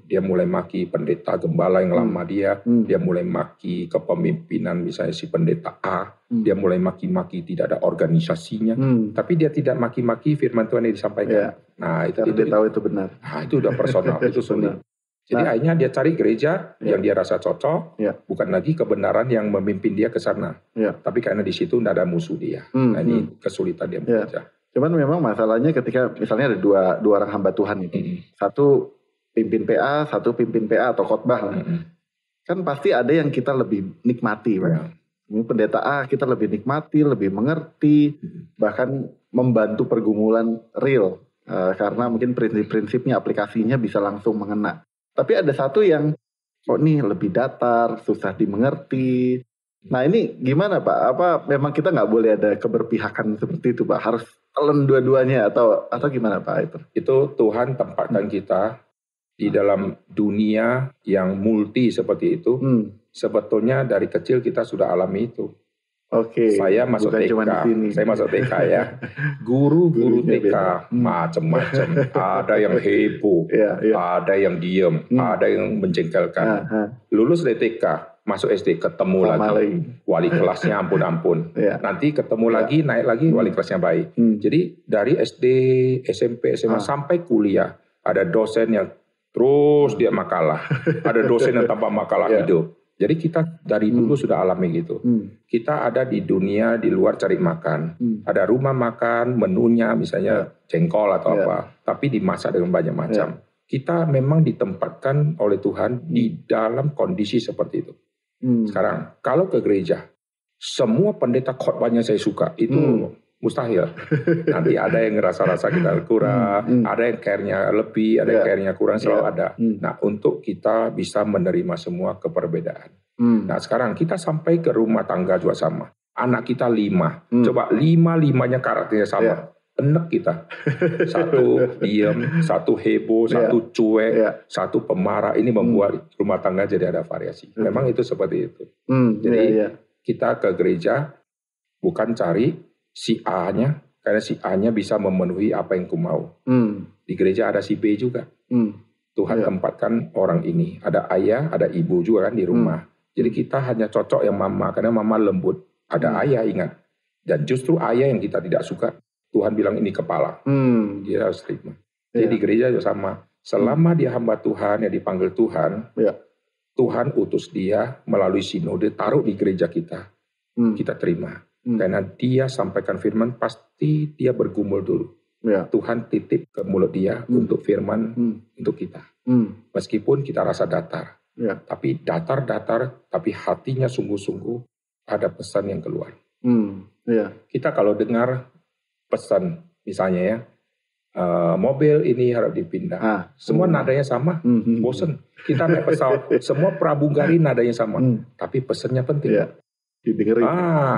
Dia mulai maki pendeta gembala yang lama dia mulai maki kepemimpinan misalnya si pendeta A, dia mulai maki-maki tidak ada organisasinya, tapi dia tidak maki-maki firman Tuhan yang disampaikan. Nah, itu dia tahu itu benar. Nah, itu udah personal, itu sulit. Jadi akhirnya dia cari gereja yang dia rasa cocok, bukan lagi kebenaran yang memimpin dia ke sana. Tapi karena di situ tidak ada musuh dia. Nah, ini kesulitan dia bekerja. Cuman memang masalahnya ketika misalnya ada dua orang hamba Tuhan itu. Satu pimpin PA, satu pimpin PA atau khotbah lah. Kan pasti ada yang kita lebih nikmati, Pak. Pendeta A kita lebih nikmati, lebih mengerti, bahkan membantu pergumulan real. Karena mungkin prinsip-prinsipnya, aplikasinya bisa langsung mengena. Tapi ada satu yang kok nih lebih datar, susah dimengerti. Nah, ini gimana, Pak? Apa memang kita nggak boleh ada keberpihakan seperti itu, Pak? Harus telan dua-duanya atau gimana, Pak? Itu Tuhan tempatkan kita di dalam dunia yang multi seperti itu. Sebetulnya dari kecil kita sudah alami itu. Saya masuk TK, saya masuk TK ya. Guru-guru TK macam-macam. Ada yang heboh, ada yang diem, ada yang menjengkelkan. Lulus dari TK, masuk SD, ketemu lagi. Wali kelasnya ampun-ampun. Nanti ketemu lagi, naik lagi, wali kelasnya baik. Jadi dari SD, SMP, SMA sampai kuliah, ada dosen yang terus dia makalah. Ada dosen yang tanpa makalah hidup. Jadi kita dari dulu sudah alami gitu. Kita ada di dunia di luar cari makan. Ada rumah makan, menunya misalnya jengkol atau apa. Tapi dimasak dengan banyak macam. Kita memang ditempatkan oleh Tuhan di dalam kondisi seperti itu. Sekarang, kalau ke gereja, semua pendeta khotbahnya saya suka. Itu mustahil. Nanti ada yang ngerasa-rasa kita kurang, ada yang care-nya lebih, ada yang care-nya kurang, selalu ada. Nah, untuk kita bisa menerima semua keperbedaan. Nah, sekarang kita sampai ke rumah tangga juga sama. Anak kita 5. Coba 5-5-nya karakternya sama. enek kita. Satu diam, satu heboh, satu cuek, satu pemarah. Ini membuat rumah tangga jadi ada variasi. Memang itu seperti itu. Jadi kita ke gereja bukan cari si A-nya, karena si A-nya bisa memenuhi apa yang ku mau. Di gereja ada si B juga. Tuhan tempatkan orang ini. Ada ayah, ada ibu juga kan di rumah. Jadi kita hanya cocok yang mama, karena mama lembut. Ada ayah, ingat. Dan justru ayah yang kita tidak suka, Tuhan bilang ini kepala. Dia harus terima. Jadi di gereja juga sama. Selama dia hamba Tuhan, yang dipanggil Tuhan, Tuhan utus dia melalui sinode, taruh di gereja kita. Kita terima. Karena dia sampaikan firman, pasti dia bergumul dulu. Tuhan titip ke mulut dia untuk firman untuk kita. Meskipun kita rasa datar. Tapi datar-datar, tapi hatinya sungguh-sungguh ada pesan yang keluar. Kita kalau dengar pesan, misalnya ya, mobil ini harus dipindah. Semua nadanya sama, bosen. Kita naik pesawat, semua pramugari nadanya sama. Tapi pesannya penting.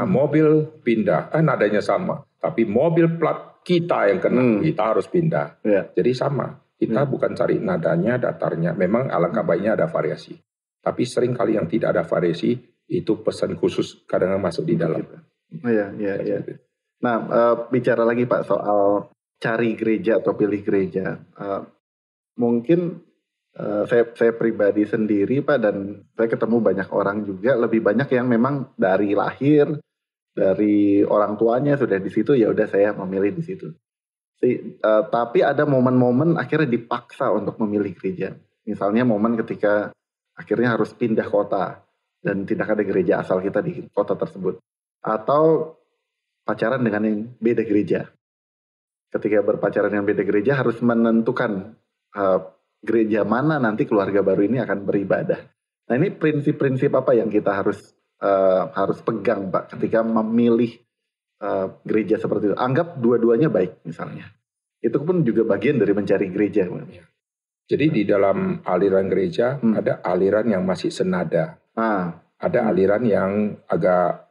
Mobil pindah, nadanya sama. Tapi mobil plat kita yang kena, kita harus pindah. Jadi sama. Kita bukan cari nadanya, datarnya. Memang alangkah baiknya ada variasi. Tapi sering kali yang tidak ada variasi, itu pesan khusus kadang-kadang masuk di dalam. Iya. Nah, bicara lagi Pak soal cari gereja atau pilih gereja. Mungkin saya pribadi sendiri Pak, dan saya ketemu banyak orang juga, lebih banyak yang memang dari lahir, dari orang tuanya sudah di situ, ya udah saya memilih di situ. Tapi ada momen-momen akhirnya dipaksa untuk memilih gereja. Misalnya momen ketika akhirnya harus pindah kota dan tidak ada gereja asal kita di kota tersebut. Atau pacaran dengan yang beda gereja. Ketika berpacaran dengan beda gereja harus menentukan gereja mana nanti keluarga baru ini akan beribadah. Nah, ini prinsip-prinsip apa yang kita harus pegang Pak ketika memilih gereja seperti itu? Anggap dua-duanya baik misalnya. Itu pun juga bagian dari mencari gereja. Jadi di dalam aliran gereja ada aliran yang masih senada. Ada aliran yang agak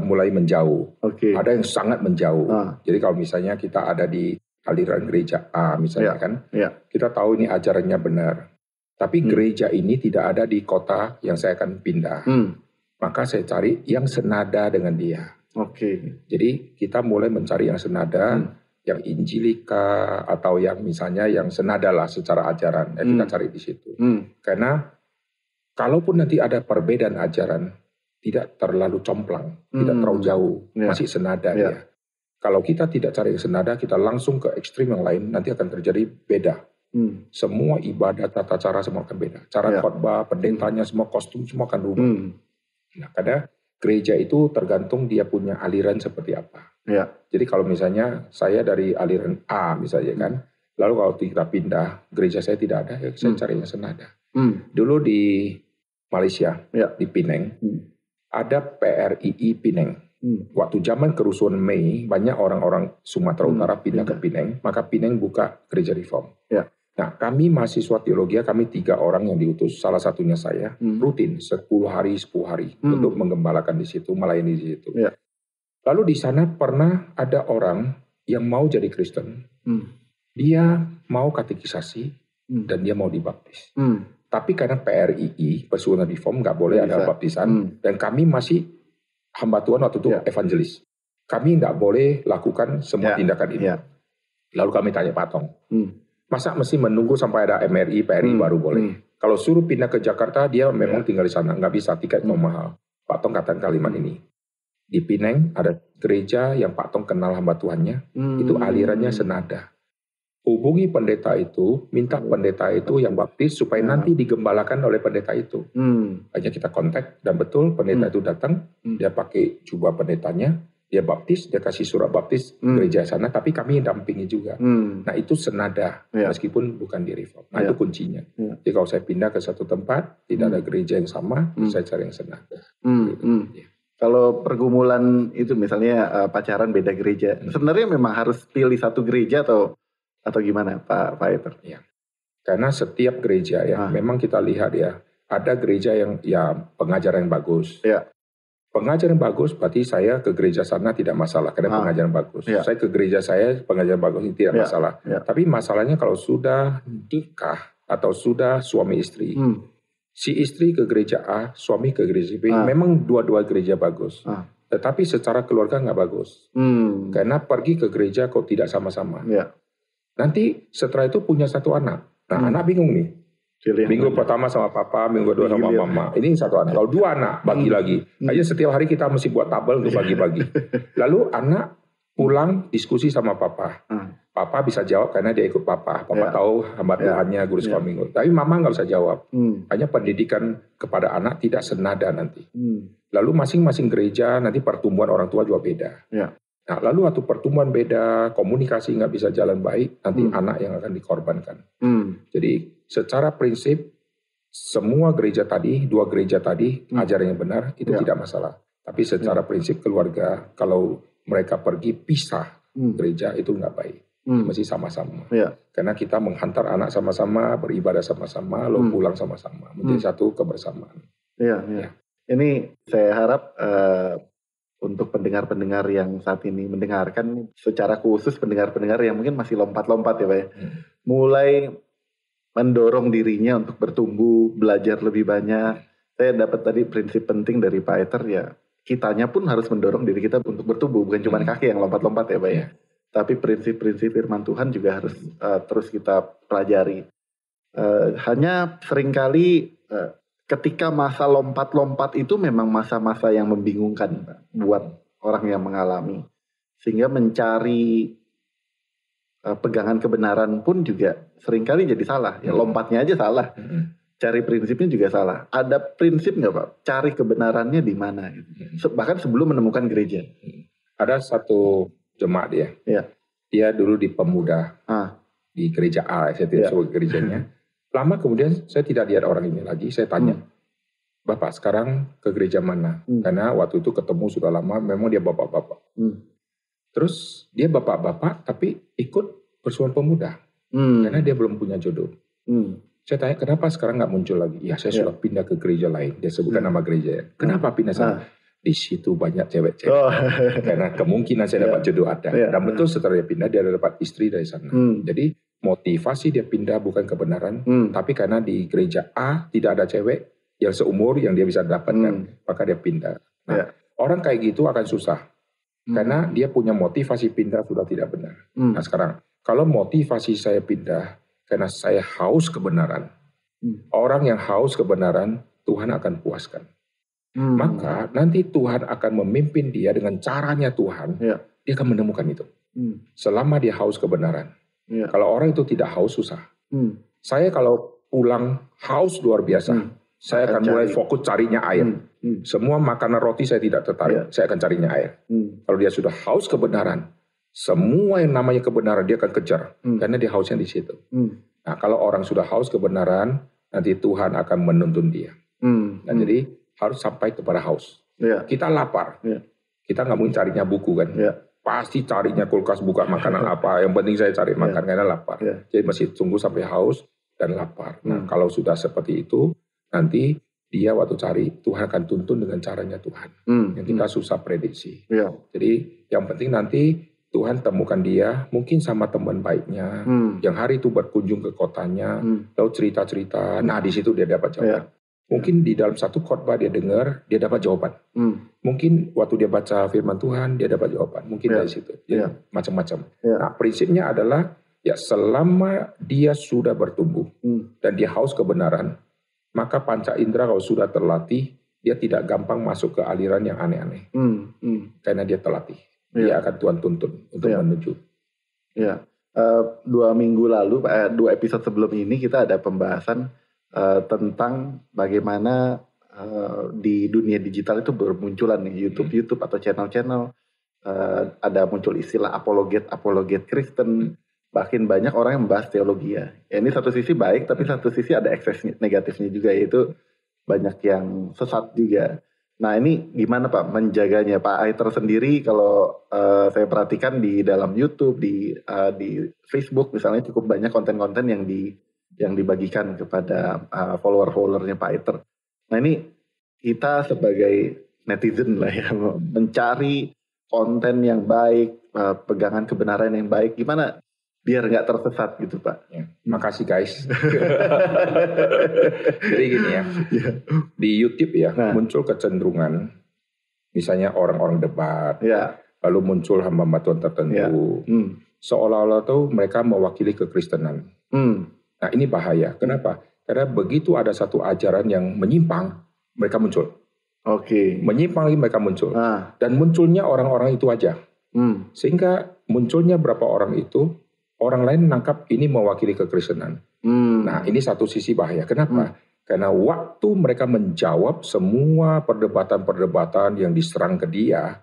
mulai menjauh. Ada yang sangat menjauh. Jadi kalau misalnya kita ada di aliran gereja A misalnya kita tahu ini ajarannya benar. Tapi gereja ini tidak ada di kota yang saya akan pindah. Maka saya cari yang senada dengan dia. Jadi kita mulai mencari yang senada, yang Injilika atau yang misalnya yang senada lah secara ajaran. Kita cari di situ. Karena kalaupun nanti ada perbedaan ajaran, tidak terlalu complang, tidak terlalu jauh, masih senada ya. Kalau kita tidak cari yang senada, kita langsung ke ekstrim yang lain, nanti akan terjadi beda. Semua ibadah, tata cara semua akan beda. Cara khotbah, pendetanya, semua kostum semua akan berubah. Nah, karena gereja itu tergantung dia punya aliran seperti apa. Jadi kalau misalnya saya dari aliran A misalnya kan, lalu kalau kita pindah, gereja saya tidak ada, ya saya cari yang senada. Dulu di Malaysia, di Penang, ada PRII Penang. Waktu zaman kerusuhan Mei, banyak orang-orang Sumatera Utara pindah ke Penang, maka Penang buka gereja reform. Nah, kami mahasiswa teologi, kami 3 orang yang diutus, salah satunya saya, rutin 10 hari untuk menggembalakan di situ, melayani di situ. Lalu di sana pernah ada orang yang mau jadi Kristen, dia mau katekisasi dan dia mau dibaptis. Tapi karena PRII, Persekutuan Reform, nggak boleh ada baptisan, dan kami masih hamba Tuhan waktu itu evangelis. Kami nggak boleh lakukan semua tindakan ini. Lalu kami tanya Pak Tong, masa mesti menunggu sampai ada MRI, PRI baru boleh? Kalau suruh pindah ke Jakarta, dia memang tinggal di sana, nggak bisa, tiket mahal. Pak Tong katakan kalimat ini, di Penang ada gereja yang Pak Tong kenal hamba Tuhannya, itu alirannya senada. Hubungi pendeta itu, minta pendeta itu yang baptis supaya nanti digembalakan oleh pendeta itu. Hanya kita kontak dan betul pendeta itu datang, dia pakai jubah pendetanya, dia baptis, dia kasih surat baptis gereja sana, tapi kami dampingi juga. Nah itu senada, meskipun bukan di reform. Nah itu kuncinya. Jadi kalau saya pindah ke satu tempat, tidak ada gereja yang sama, saya cari yang senada. Kalau pergumulan itu misalnya pacaran beda gereja, sebenarnya memang harus pilih satu gereja atau gimana Pak Eiter? Karena setiap gereja memang kita lihat ada gereja yang pengajaran yang bagus. Pengajaran bagus berarti saya ke gereja sana tidak masalah karena pengajaran bagus. Saya ke gereja saya pengajaran bagus ini tidak masalah. Tapi masalahnya kalau sudah nikah atau sudah suami istri, si istri ke gereja A, suami ke gereja B, memang dua-dua gereja bagus. Tetapi secara keluarga nggak bagus. Karena pergi ke gereja kok tidak sama-sama. Nanti setelah itu punya satu anak. Nah anak bingung nih. Minggu pertama sama papa, minggu kedua sama mama. Ini satu anak. Kalau dua anak, bagi lagi. Aja setiap hari kita mesti buat tabel untuk bagi-bagi. Lalu anak pulang diskusi sama papa. Papa bisa jawab karena dia ikut papa. Papa tahu hamba Tuhannya guru sekolah minggu. Tapi mama nggak usah jawab. Hanya pendidikan kepada anak tidak senada nanti. Lalu masing-masing gereja nanti pertumbuhan orang tua juga beda. Nah, lalu waktu pertumbuhan beda, komunikasi nggak bisa jalan baik, nanti anak yang akan dikorbankan. Jadi secara prinsip semua gereja tadi, dua gereja tadi, ajaran yang benar itu tidak masalah. Tapi secara prinsip keluarga, kalau mereka pergi pisah gereja itu nggak baik. Mesti sama-sama. Karena kita menghantar anak sama-sama, beribadah sama-sama, lalu pulang sama-sama, menjadi satu kebersamaan. Ini saya harap untuk pendengar-pendengar yang saat ini mendengarkan, secara khusus pendengar-pendengar yang mungkin masih lompat-lompat ya Pak ya, mulai mendorong dirinya untuk bertumbuh, belajar lebih banyak. Saya dapat tadi prinsip penting dari Pak Aiter ya, kitanya pun harus mendorong diri kita untuk bertumbuh, bukan cuma kaki yang lompat-lompat ya Pak ya. Tapi prinsip-prinsip firman Tuhan juga harus terus kita pelajari. Hanya seringkali ketika masa lompat-lompat itu memang masa-masa yang membingungkan Pak, buat orang yang mengalami. Sehingga mencari pegangan kebenaran pun juga seringkali jadi salah. Ya lompatnya aja salah. Cari prinsipnya juga salah. Ada prinsip nggak Pak? Cari kebenarannya di mana? Bahkan sebelum menemukan gereja. Ada satu jemaat dia. Dia dulu di pemuda. Di gereja A, saya tidak sebut gerejanya. Lama kemudian saya tidak lihat orang ini lagi, saya tanya, Bapak sekarang ke gereja mana? Karena waktu itu ketemu sudah lama, memang dia bapak-bapak. Terus dia bapak-bapak tapi ikut persuanan pemuda, karena dia belum punya jodoh. Saya tanya, kenapa sekarang nggak muncul lagi? Ya saya sudah pindah ke gereja lain, dia sebutkan nama gereja. Kenapa pindah sana? Di situ banyak cewek-cewek, karena kemungkinan saya dapat jodoh ada. Dan betul setelah dia pindah, dia dapat istri dari sana. Jadi motivasi dia pindah bukan kebenaran, tapi karena di gereja A tidak ada cewek yang seumur yang dia bisa dapatkan, maka dia pindah. Nah, orang kayak gitu akan susah, karena dia punya motivasi pindah sudah tidak benar. Nah sekarang, kalau motivasi saya pindah karena saya haus kebenaran, orang yang haus kebenaran, Tuhan akan puaskan. Maka nanti Tuhan akan memimpin dia dengan caranya Tuhan, dia akan menemukan itu. Selama dia haus kebenaran. Kalau orang itu tidak haus susah. Saya kalau pulang haus luar biasa, saya akan mulai fokus carinya air. Semua makanan roti saya tidak tertarik, saya akan carinya air. Kalau dia sudah haus kebenaran, semua yang namanya kebenaran dia akan kejar, karena dia hausnya di situ. Nah kalau orang sudah haus kebenaran, nanti Tuhan akan menuntun dia. Nah jadi harus sampai kepada haus. Kita lapar, kita nggak mungkin carinya buku kan. Pasti carinya kulkas buka makanan apa. Yang penting saya cari makan karena lapar. Jadi masih tunggu sampai haus dan lapar. Nah kalau sudah seperti itu, nanti dia waktu cari Tuhan akan tuntun dengan caranya Tuhan. Yang kita susah prediksi. Jadi yang penting nanti Tuhan temukan dia mungkin sama teman baiknya yang hari itu berkunjung ke kotanya, lalu cerita-cerita. Nah di situ dia dapat jawaban. Mungkin di dalam satu khotbah dia dengar, dia dapat jawaban. Mungkin waktu dia baca firman Tuhan, dia dapat jawaban. Mungkin dari situ. Macam-macam. Nah prinsipnya adalah, ya selama dia sudah bertumbuh dan dia haus kebenaran, maka panca indera kalau sudah terlatih, dia tidak gampang masuk ke aliran yang aneh-aneh. Karena dia terlatih. Dia akan Tuhan tuntun untuk menuju. 2 minggu lalu, 2 episode sebelum ini kita ada pembahasan tentang bagaimana di dunia digital itu bermunculan nih YouTube atau channel-channel, ada muncul istilah apologet Kristen, bahkan banyak orang yang membahas teologi ya. Ini satu sisi baik, tapi satu sisi ada ekses negatifnya juga, yaitu banyak yang sesat juga. Nah ini gimana Pak menjaganya? Pak Aiter sendiri kalau saya perhatikan di dalam YouTube, di Facebook misalnya cukup banyak konten-konten yang dibagikan kepada follower-followernya Pak Aiter. Nah ini kita sebagai netizen lah ya, mencari konten yang baik, pegangan kebenaran yang baik, gimana biar nggak tersesat gitu Pak? Ya, makasih guys. Jadi gini ya, di YouTube ya muncul kecenderungan, misalnya orang-orang debat, lalu muncul hamba-hamba Tuhan tertentu, seolah-olah tuh mereka mewakili kekristenan. Nah ini bahaya, kenapa? Karena begitu ada satu ajaran yang menyimpang, mereka muncul. Menyimpang lagi mereka muncul. Dan munculnya orang-orang itu aja. Sehingga munculnya berapa orang itu, orang lain menangkap ini mewakili kekristenan. Nah ini satu sisi bahaya. Kenapa? Karena waktu mereka menjawab semua perdebatan-perdebatan yang diserang ke dia,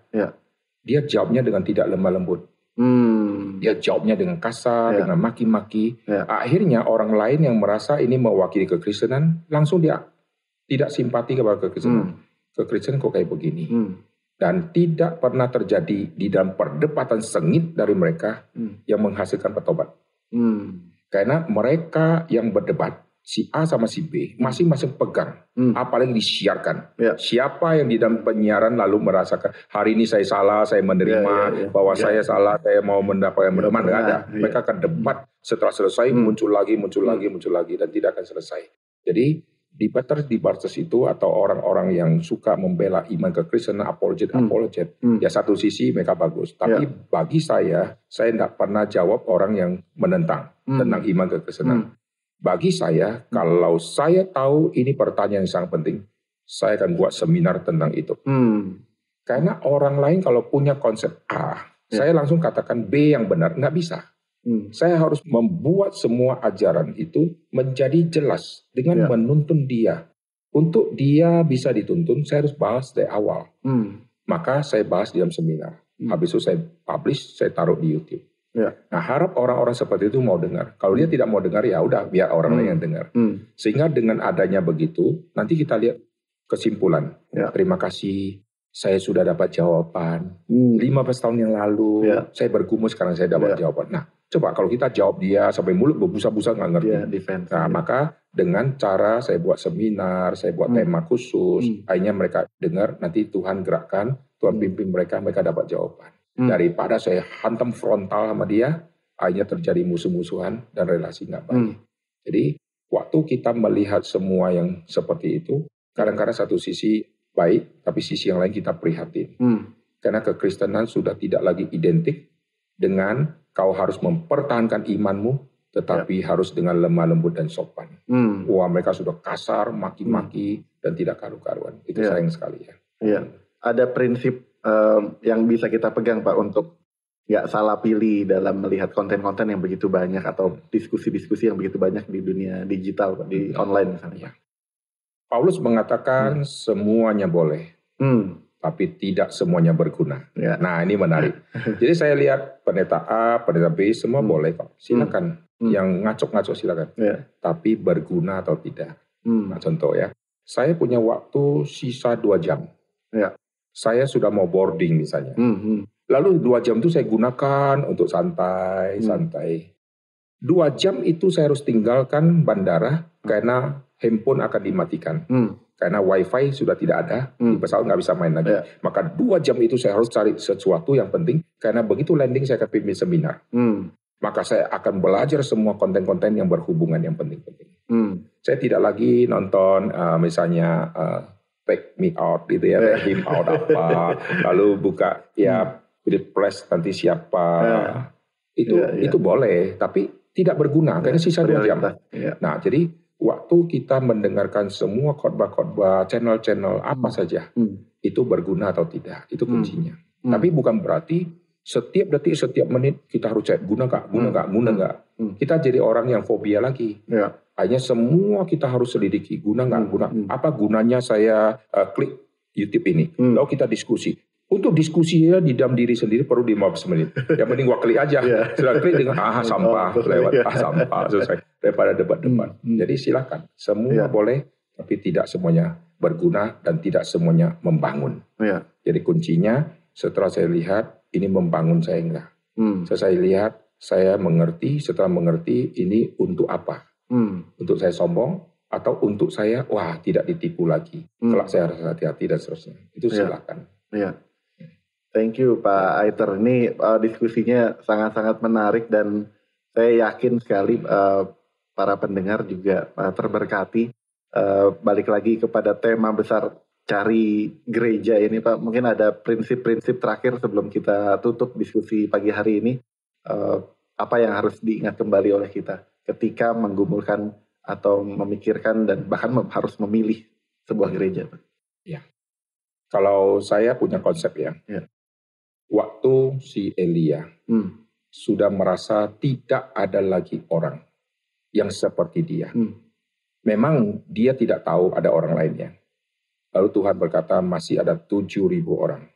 dia jawabnya dengan tidak lemah lembut. Dia jawabnya dengan kasar, dengan maki-maki. Akhirnya orang lain yang merasa ini mewakili kekristenan, langsung dia tidak simpati kepada kekristenan. Kekristenan kok kayak begini. Dan tidak pernah terjadi di dalam perdebatan sengit dari mereka yang menghasilkan petobat. Karena mereka yang berdebat, si A sama si B, masing-masing pegang. Apalagi disiarkan. Siapa yang di dalam penyiaran lalu merasakan, hari ini saya salah, saya menerima, bahwa saya salah, saya mau mendapat yang benar. Tidak ada. Mereka akan debat, setelah selesai muncul lagi, dan tidak akan selesai. Jadi, debaters itu atau orang-orang yang suka membela iman kekristenan, apologet, ya satu sisi mereka bagus. Tapi bagi saya tidak pernah jawab orang yang menentang tentang iman kekristenan. Bagi saya, kalau saya tahu ini pertanyaan yang sangat penting, saya akan buat seminar tentang itu. Karena orang lain kalau punya konsep A, saya langsung katakan B yang benar, nggak bisa. Saya harus membuat semua ajaran itu menjadi jelas dengan menuntun dia. Untuk dia bisa dituntun, saya harus bahas dari awal. Maka saya bahas di dalam seminar. Habis itu saya publish, saya taruh di YouTube. Nah harap orang-orang seperti itu mau dengar. Kalau dia tidak mau dengar, ya udah biar orang lain yang dengar. Sehingga dengan adanya begitu, nanti kita lihat kesimpulan. Terima kasih. Saya sudah dapat jawaban. 15 tahun yang lalu, saya bergumul, sekarang saya dapat jawaban. Nah, coba kalau kita jawab dia sampai mulut berbusa-busa nggak ngerti. Nah, maka dengan cara saya buat seminar, saya buat tema khusus, akhirnya mereka dengar, nanti Tuhan gerakkan, Tuhan pimpin mereka dapat jawaban. Daripada saya hantam frontal sama dia, akhirnya terjadi musuh-musuhan dan relasi nggak baik. Jadi, waktu kita melihat semua yang seperti itu, kadang-kadang satu sisi baik, tapi sisi yang lain kita prihatin. Karena kekristenan sudah tidak lagi identik dengan kau harus mempertahankan imanmu, tetapi harus dengan lemah lembut dan sopan. Wah, mereka sudah kasar, maki-maki, dan tidak karu-karuan. Itu sayang sekali ya. Ada prinsip yang bisa kita pegang Pak untuk nggak salah pilih dalam melihat konten-konten yang begitu banyak atau diskusi-diskusi yang begitu banyak di dunia digital, Pak, di online misalnya. Paulus mengatakan semuanya boleh, tapi tidak semuanya berguna. Nah ini menarik. Jadi saya lihat pendeta A, pendeta B, semua boleh kok. Silakan. Yang ngacok-ngacok silakan. Tapi berguna atau tidak. Nah, contoh ya, saya punya waktu sisa 2 jam. Saya sudah mau boarding misalnya. Lalu 2 jam itu saya gunakan untuk santai. 2 jam itu saya harus tinggalkan bandara karena handphone akan dimatikan. Karena wifi sudah tidak ada, di pesawat nggak bisa main lagi. Maka 2 jam itu saya harus cari sesuatu yang penting, karena begitu landing saya akan pimpin seminar. Maka saya akan belajar semua konten-konten yang berhubungan yang penting-penting. Saya tidak lagi nonton misalnya take me out gitu ya, take him out apa, lalu buka flash nanti siapa. Itu boleh, tapi tidak berguna, karena sisa 2 jam. Nah, jadi waktu kita mendengarkan semua khotbah-khotbah, channel-channel apa saja, itu berguna atau tidak, itu kuncinya. Tapi bukan berarti setiap detik, setiap menit kita harus cek guna nggak. Kita jadi orang yang fobia lagi. Hanya semua kita harus selidiki, guna nggak, guna. Apa gunanya saya klik YouTube ini? Lalu kita diskusi. Untuk diskusinya di dalam diri sendiri perlu 15 menit. Yang penting gua klik aja. Setelah klik dengan sampah lewat, sampah selesai. Daripada debat-debat. Jadi silakan. Semua boleh, tapi tidak semuanya berguna dan tidak semuanya membangun. Jadi kuncinya setelah saya lihat ini membangun saya enggak. Setelah saya lihat, saya mengerti. Setelah mengerti ini untuk apa? Untuk saya sombong atau untuk saya, wah tidak ditipu lagi, kelak saya harus hati-hati dan seterusnya. Itu silakan. Iya. Thank you Pak Aiter. Ini diskusinya sangat-sangat menarik dan saya yakin sekali para pendengar juga terberkati. Balik lagi kepada tema besar cari gereja ini Pak. Mungkin ada prinsip-prinsip terakhir sebelum kita tutup diskusi pagi hari ini. Apa yang harus diingat kembali oleh kita ketika menggumulkan atau memikirkan dan bahkan harus memilih sebuah gereja Pak? Ya. Kalau saya punya konsep ya. Waktu si Elia sudah merasa tidak ada lagi orang yang seperti dia. Memang dia tidak tahu ada orang lainnya. Lalu Tuhan berkata masih ada 7.000 orang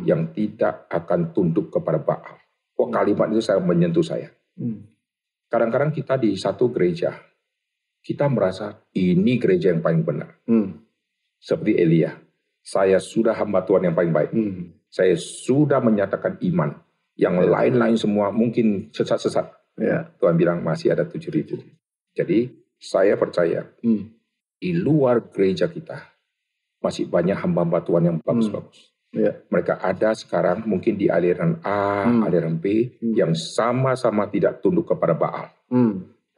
yang tidak akan tunduk kepada Baal. Kalimat itu menyentuh saya. Kadang-kadang kita di satu gereja, kita merasa ini gereja yang paling benar. Seperti Elia, saya sudah hamba Tuhan yang paling baik. Saya sudah menyatakan iman. Yang lain-lain semua mungkin sesat-sesat. Tuhan bilang masih ada 7.000. Jadi saya percaya di luar gereja kita masih banyak hamba-hamba Tuhan yang bagus-bagus. Mereka ada sekarang mungkin di aliran A, aliran B yang sama-sama tidak tunduk kepada Baal.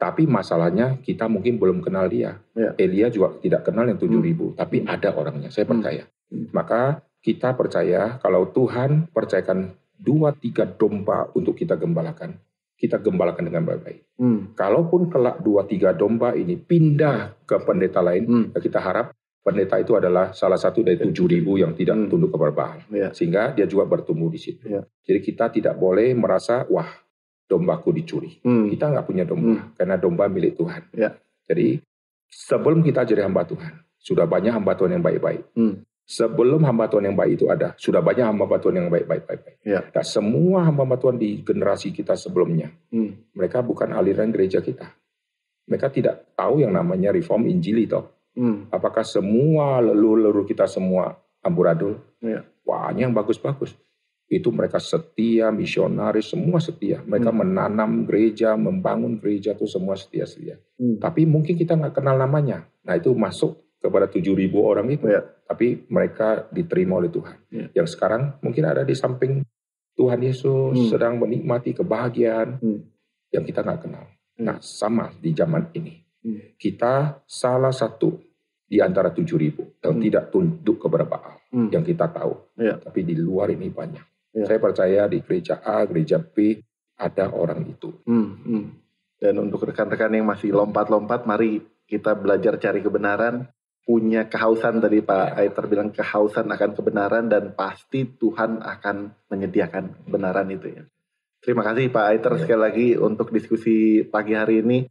Tapi masalahnya kita mungkin belum kenal dia. Elia juga tidak kenal yang 7.000, tapi ada orangnya. Saya percaya. Maka kita percaya kalau Tuhan percayakan 2-3 domba untuk kita gembalakan, kita gembalakan dengan baik-baik. Kalaupun kelak 2-3 domba ini pindah ke pendeta lain, kita harap pendeta itu adalah salah satu dari 7.000 yang tidak tunduk kepada Baal. Sehingga dia juga bertumbuh di situ. Jadi kita tidak boleh merasa, wah dombaku dicuri. Kita nggak punya domba, karena domba milik Tuhan. Jadi sebelum kita jadi hamba Tuhan, sudah banyak hamba Tuhan yang baik-baik. Sebelum hamba Tuhan yang baik itu ada, sudah banyak hamba Tuhan yang baik-baik. Dan semua hamba Tuhan di generasi kita sebelumnya, mereka bukan aliran gereja kita. Mereka tidak tahu yang namanya reform Injili toh. Apakah semua leluhur kita semua amburadul? Wah, yang bagus-bagus. Itu mereka setia, misionaris, semua setia. Mereka menanam gereja, membangun gereja itu semua setia-setia. Tapi mungkin kita nggak kenal namanya. Nah itu masuk kepada 7.000 orang itu. Tapi mereka diterima oleh Tuhan. Yang sekarang mungkin ada di samping Tuhan Yesus, sedang menikmati kebahagiaan yang kita nggak kenal. Nah sama di zaman ini. Kita salah satu di antara 7.000 yang tidak tunduk kepada Baal. Yang kita tahu. Tapi di luar ini banyak. Saya percaya di gereja A, gereja B, ada orang itu. Dan untuk rekan-rekan yang masih lompat-lompat, mari kita belajar cari kebenaran. Punya kehausan, tadi Pak Aiter bilang kehausan akan kebenaran, dan pasti Tuhan akan menyediakan kebenaran itu ya. Terima kasih Pak Aiter sekali lagi untuk diskusi pagi hari ini.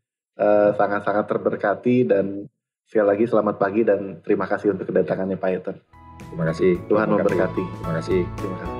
Sangat-sangat terberkati, dan sekali lagi selamat pagi dan terima kasih untuk kedatangannya Pak Aiter. Terima kasih. Tuhan memberkati. Terima kasih. Terima kasih.